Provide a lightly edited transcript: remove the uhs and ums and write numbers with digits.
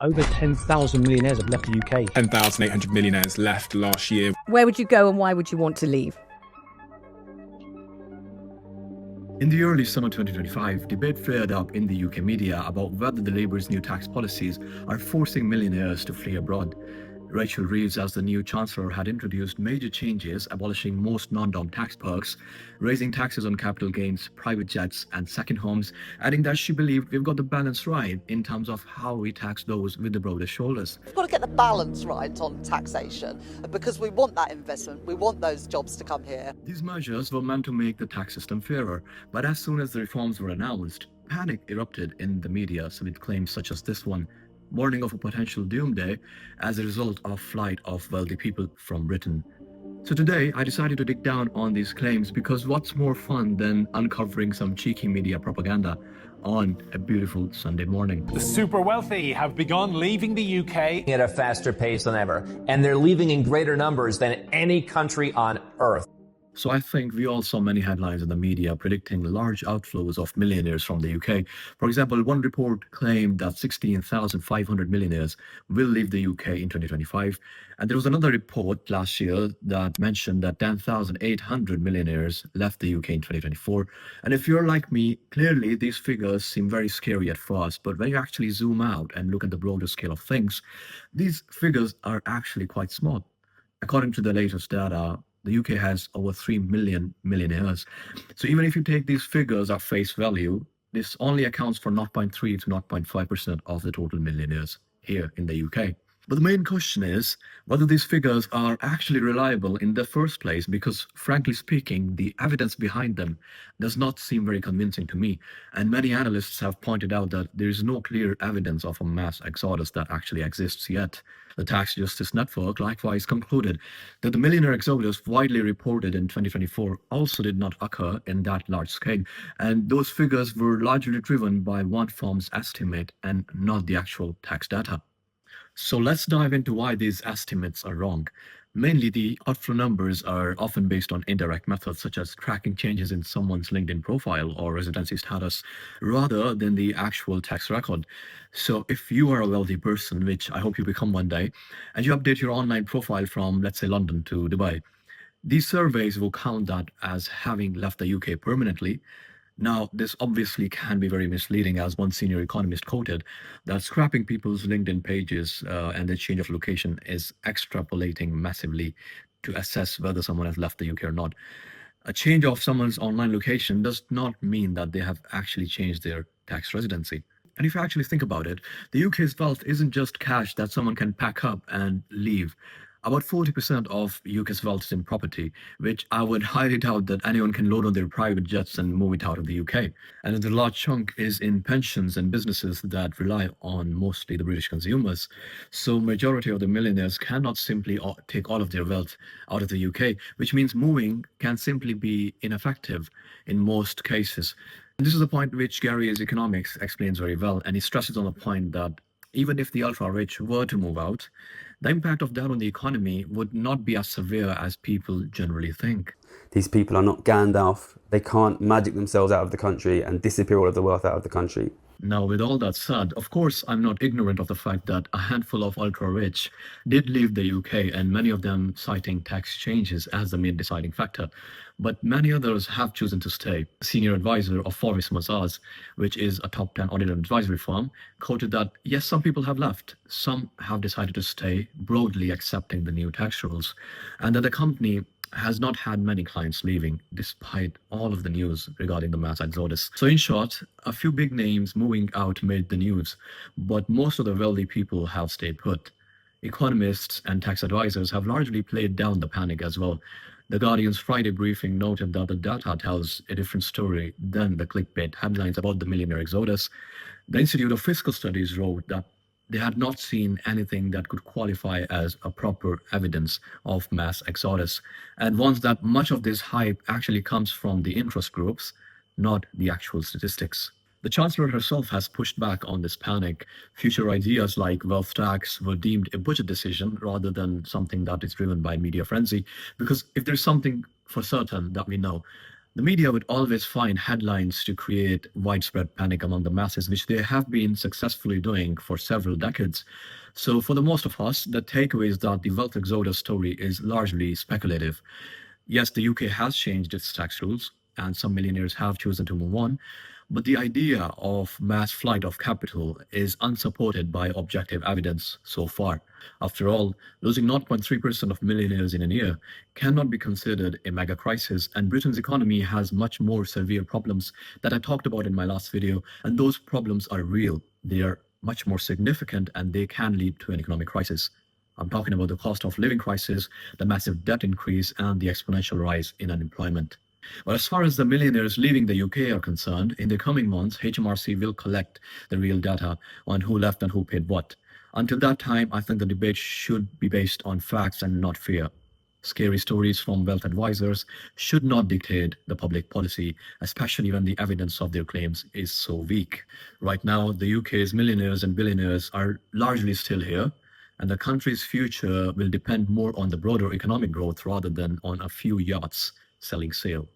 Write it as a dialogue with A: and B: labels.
A: Over 10,000 millionaires have left the UK.
B: 10,800 millionaires left last year.
C: Where would you go and why would you want to leave?
D: In the early summer 2025, debate flared up in the UK media about whether the Labour's new tax policies are forcing millionaires to flee abroad. Rachel Reeves, as the new Chancellor, had introduced major changes, abolishing most non-dom tax perks, raising taxes on capital gains, private jets, and second homes, adding that she believed we've got the balance right in terms of how we tax those with the broadest shoulders.
E: We've got to get the balance right on taxation because we want that investment, we want those jobs to come here.
D: These measures were meant to make the tax system fairer, but as soon as the reforms were announced, panic erupted in the media with claims such as this one, warning of a potential doomsday as a result of flight of wealthy people from Britain. So today, I decided to dig down on these claims because what's more fun than uncovering some cheeky media propaganda on a beautiful Sunday morning?
F: The super wealthy have begun leaving the UK
G: at a faster pace than ever, and they're leaving in greater numbers than any country on earth.
D: So I think we all saw many headlines in the media predicting large outflows of millionaires from the UK. For example, one report claimed that 16,500 millionaires will leave the UK in 2025. And there was another report last year that mentioned that 10,800 millionaires left the UK in 2024. And if you're like me, clearly these figures seem very scary at first. But when you actually zoom out and look at the broader scale of things, these figures are actually quite small. According to the latest data, the UK has over 3 million millionaires. So even if you take these figures at face value, this only accounts for 0.3 to 0.5% of the total millionaires here in the UK. But the main question is whether these figures are actually reliable in the first place, because frankly speaking, the evidence behind them does not seem very convincing to me. And many analysts have pointed out that there is no clear evidence of a mass exodus that actually exists yet. The Tax Justice Network likewise concluded that the millionaire exodus widely reported in 2024 also did not occur in that large scale. And those figures were largely driven by one firm's estimate and not the actual tax data. So let's dive into why these estimates are wrong. Mainly, the outflow numbers are often based on indirect methods such as tracking changes in someone's LinkedIn profile or residency status rather than the actual tax record. So if you are a wealthy person, which I hope you become one day, and you update your online profile from, let's say, London to Dubai, these surveys will count that as having left the UK permanently. Now, this obviously can be very misleading, as one senior economist quoted, that scrapping people's LinkedIn pages and the change of location is extrapolating massively to assess whether someone has left the UK or not. A change of someone's online location does not mean that they have actually changed their tax residency. And if you actually think about it, the UK's wealth isn't just cash that someone can pack up and leave. About 40% of UK's wealth is in property, which I would highly doubt that anyone can load on their private jets and move it out of the UK. And the large chunk is in pensions and businesses that rely on mostly the British consumers. So majority of the millionaires cannot simply take all of their wealth out of the UK, which means moving can simply be ineffective in most cases. And this is a point which Gary's economics explains very well, and he stresses on the point that even if the ultra-rich were to move out, the impact of that on the economy would not be as severe as people generally think.
H: These people are not Gandalf. They can't magic themselves out of the country and disappear all of the wealth out of the country.
D: Now, with all that said, of course, I'm not ignorant of the fact that a handful of ultra-rich did leave the UK, and many of them citing tax changes as the main deciding factor. But many others have chosen to stay. Senior advisor of Forbes Mazars, which is a top 10 audit and advisory firm, quoted that, yes, some people have left. Some have decided to stay, broadly accepting the new tax rules, and that the company has not had many clients leaving, despite all of the news regarding the mass exodus. So in short, a few big names moving out made the news, but most of the wealthy people have stayed put. Economists and tax advisors have largely played down the panic as well. The Guardian's Friday briefing noted that the data tells a different story than the clickbait headlines about the millionaire exodus. The Institute of Fiscal Studies wrote that they had not seen anything that could qualify as a proper evidence of mass exodus. And once that much of this hype actually comes from the interest groups, not the actual statistics. The Chancellor herself has pushed back on this panic. Future ideas like wealth tax were deemed a budget decision rather than something that is driven by media frenzy. Because if there's something for certain that we know, The media would always find headlines to create widespread panic among the masses, which they have been successfully doing for several decades. So, for the most of us, the takeaway is that the wealth exodus story is largely speculative. Yes, the UK has changed its tax rules, and some millionaires have chosen to move on, but the idea of mass flight of capital is unsupported by objective evidence so far. After all, losing 0.3% of millionaires in a year cannot be considered a mega crisis, and Britain's economy has much more severe problems that I talked about in my last video, and those problems are real. They are much more significant, and they can lead to an economic crisis. I'm talking about the cost of living crisis, the massive debt increase, and the exponential rise in unemployment. But as far as the millionaires leaving the UK are concerned, in the coming months, HMRC will collect the real data on who left and who paid what. Until that time, I think the debate should be based on facts and not fear. Scary stories from wealth advisors should not dictate the public policy, especially when the evidence of their claims is so weak. Right now, the UK's millionaires and billionaires are largely still here, and the country's future will depend more on the broader economic growth rather than on a few yachts selling sail.